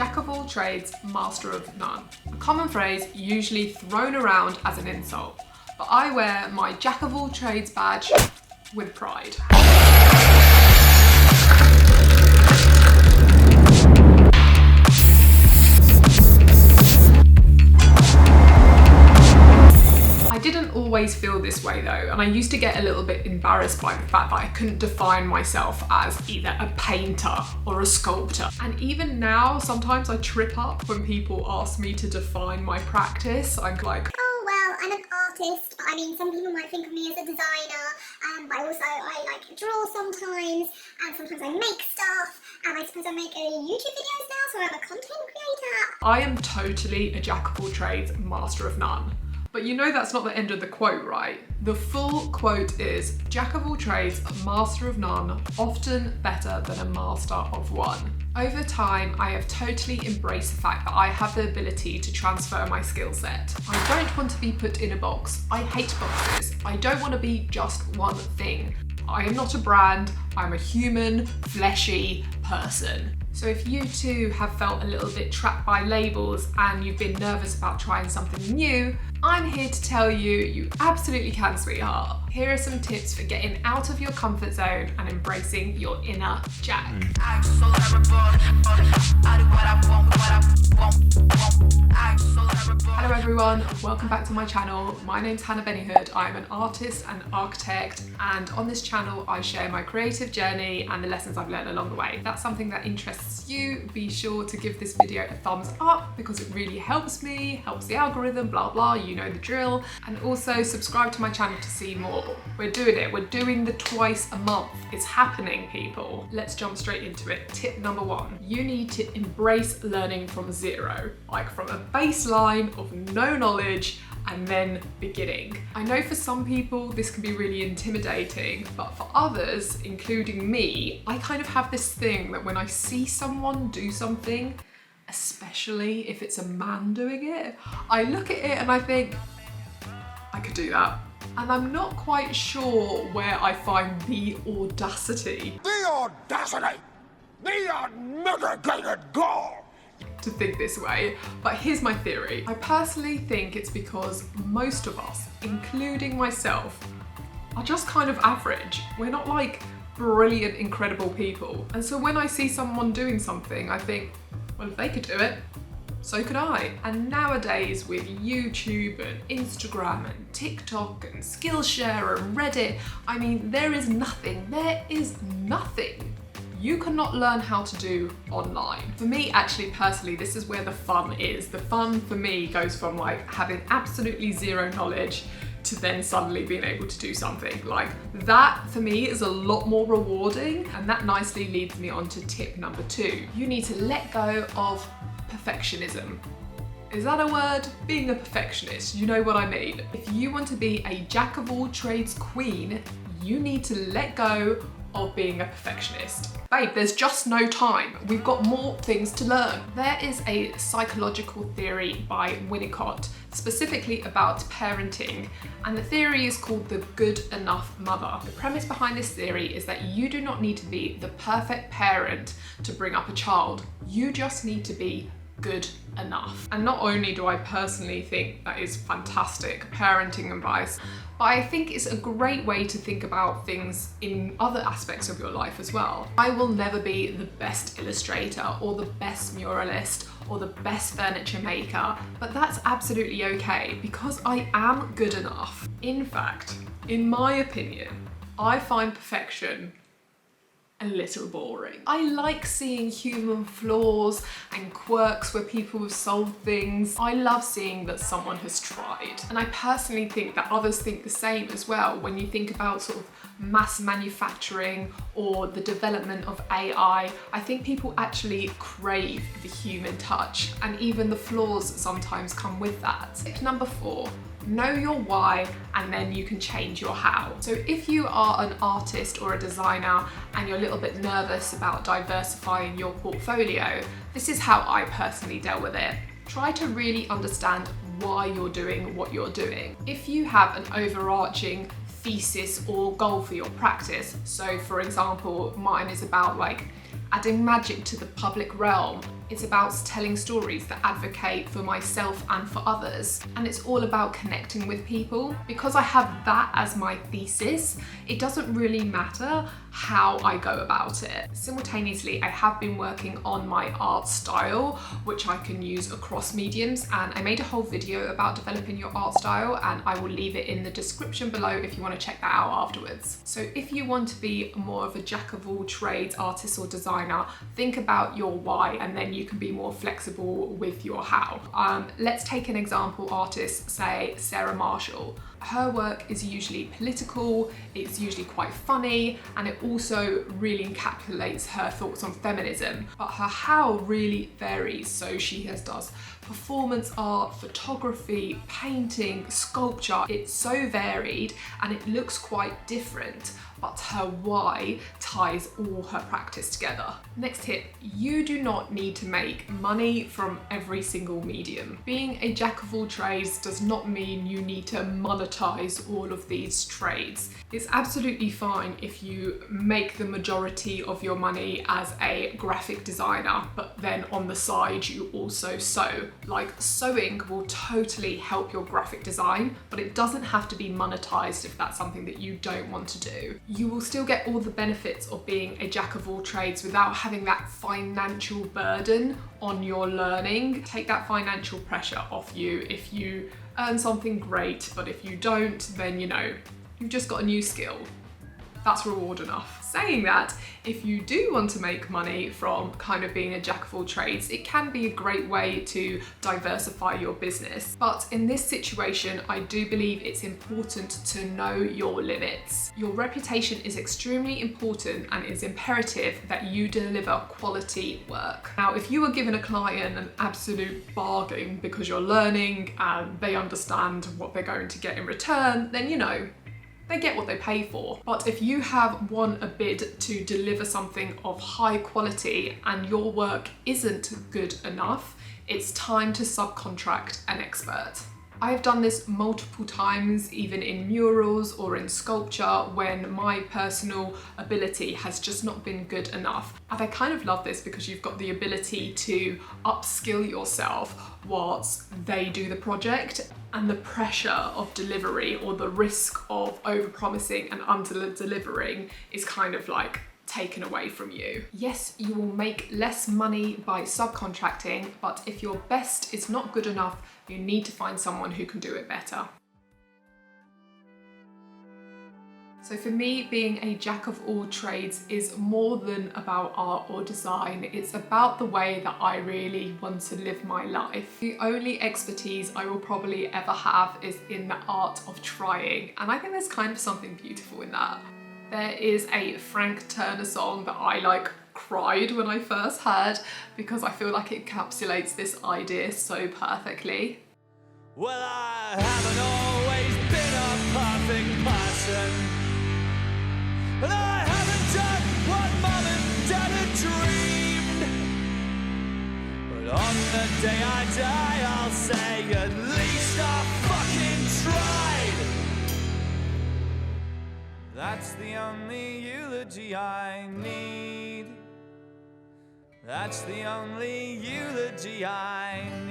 Jack of all trades, master of none. A common phrase usually thrown around as an insult, but I wear my Jack of all trades badge with pride. I didn't always feel this way though, and I used to get a little bit embarrassed by the fact that I couldn't define myself as either a painter or a sculptor. And even now, sometimes I trip up when people ask me to define my practice. I'm like, oh well, I'm an artist. I mean, some people might think of me as a designer, but also I like to draw sometimes, and sometimes I make stuff, and I suppose I make YouTube videos now, so I'm a content creator. I am totally a jack of all trades, master of none. But you know that's not the end of the quote, right? The full quote is, Jack of all trades, master of none, often better than a master of one. Over time, I have totally embraced the fact that I have the ability to transfer my skill set. I don't want to be put in a box. I hate boxes. I don't want to be just one thing. I am not a brand, I'm a human, fleshy person. So if you too have felt a little bit trapped by labels and you've been nervous about trying something new, I'm here to tell you, you absolutely can, sweetheart. Here are some tips for getting out of your comfort zone and embracing your inner Jack. Hello everyone, welcome back to my channel. My name's Hannah Bennyhood. I'm an artist and architect, and on this channel I share my creative journey and the lessons I've learned along the way. If that's something that interests you, be sure to give this video a thumbs up because it really helps me, helps the algorithm, blah blah, you know the drill. And also subscribe to my channel to see more. We're doing it, we're doing the twice a month. It's happening, people. Let's jump straight into it. Tip number one, you need to embrace learning from zero, like from a baseline of no knowledge and then beginning. I know for some people this can be really intimidating, but for others, including me, I kind of have this thing that when I see someone do something, especially if it's a man doing it, I look at it and I think, I could do that. And I'm not quite sure where I find the audacity. The audacity! The unmitigated gall! To think this way, but here's my theory. I personally think it's because most of us, including myself, are just kind of average. We're not like brilliant, incredible people. And so when I see someone doing something, I think, well, if they could do it, so could I. And nowadays with YouTube and Instagram and TikTok and Skillshare and Reddit, I mean, there is nothing you cannot learn how to do online. For me, actually, personally, this is where the fun is. The fun for me goes from like having absolutely zero knowledge to then suddenly being able to do something. Like that for me is a lot more rewarding, and that nicely leads me on to tip number two. You need to let go of perfectionism. Is that a word? Being a perfectionist, you know what I mean. If you want to be a jack of all trades queen, you need to let go of being a perfectionist. Babe, there's just no time. We've got more things to learn. There is a psychological theory by Winnicott, specifically about parenting, and the theory is called the good enough mother. The premise behind this theory is that you do not need to be the perfect parent to bring up a child. You just need to be good enough. And not only do I personally think that is fantastic parenting advice, but I think it's a great way to think about things in other aspects of your life as well. I will never be the best illustrator or the best muralist or the best furniture maker, but that's absolutely okay because I am good enough. In fact, in my opinion, I find perfection a little boring. I like seeing human flaws and quirks where people have solved things. I love seeing that someone has tried. And I personally think that others think the same as well. When you think about sort of mass manufacturing or the development of AI, I think people actually crave the human touch, and even the flaws sometimes come with that. Tip number four, know your why and then you can change your how. So if you are an artist or a designer and you're a little bit nervous about diversifying your portfolio, this is how I personally dealt with it. Try to really understand why you're doing what you're doing. If you have an overarching thesis or goal for your practice, so for example, mine is about like adding magic to the public realm. It's about telling stories that advocate for myself and for others. And it's all about connecting with people. Because I have that as my thesis, it doesn't really matter how I go about it. Simultaneously, I have been working on my art style, which I can use across mediums, and I made a whole video about developing your art style, and I will leave it in the description below if you want to check that out afterwards. So if you want to be more of a jack of all trades artist or designer, think about your why, and then you can be more flexible with your how. Let's take an example artist, say Sarah Marshall. Her work is usually political, it's usually quite funny, and it also really encapsulates her thoughts on feminism. But her how really varies. So she does performance art, photography, painting, sculpture. It's so varied and it looks quite different, but her why ties all her practice together. Next tip, you do not need to make money from every single medium. Being a jack of all trades does not mean you need to monetize all of these trades. It's absolutely fine if you make the majority of your money as a graphic designer, but then on the side you also sew. Like, sewing will totally help your graphic design, but it doesn't have to be monetized if that's something that you don't want to do. You will still get all the benefits of being a jack of all trades without having that financial burden on your learning. Take that financial pressure off you if you earn something great, but if you don't, then you know, you've just got a new skill. That's reward enough. Saying that, if you do want to make money from kind of being a jack of all trades, it can be a great way to diversify your business. But in this situation, I do believe it's important to know your limits. Your reputation is extremely important, and it's imperative that you deliver quality work. Now, if you were given a client an absolute bargain because you're learning and they understand what they're going to get in return, then you know, they get what they pay for. But if you have won a bid to deliver something of high quality and your work isn't good enough, it's time to subcontract an expert. I have done this multiple times, even in murals or in sculpture, when my personal ability has just not been good enough. And I kind of love this because you've got the ability to upskill yourself whilst they do the project, and the pressure of delivery or the risk of overpromising and under-delivering is kind of like taken away from you. Yes, you will make less money by subcontracting, but if your best is not good enough, you need to find someone who can do it better. So for me, being a jack of all trades is more than about art or design. It's about the way that I really want to live my life. The only expertise I will probably ever have is in the art of trying, and I think there's kind of something beautiful in that. There is a Frank Turner song that I cried when I first heard, because I feel like it encapsulates this idea so perfectly. Well, I haven't always been a perfect person, and I haven't done what Mum and Dad had dreamed. But on the day I die, I'll say at least I fucking tried. That's the only eulogy I need. That's the only eulogy I need.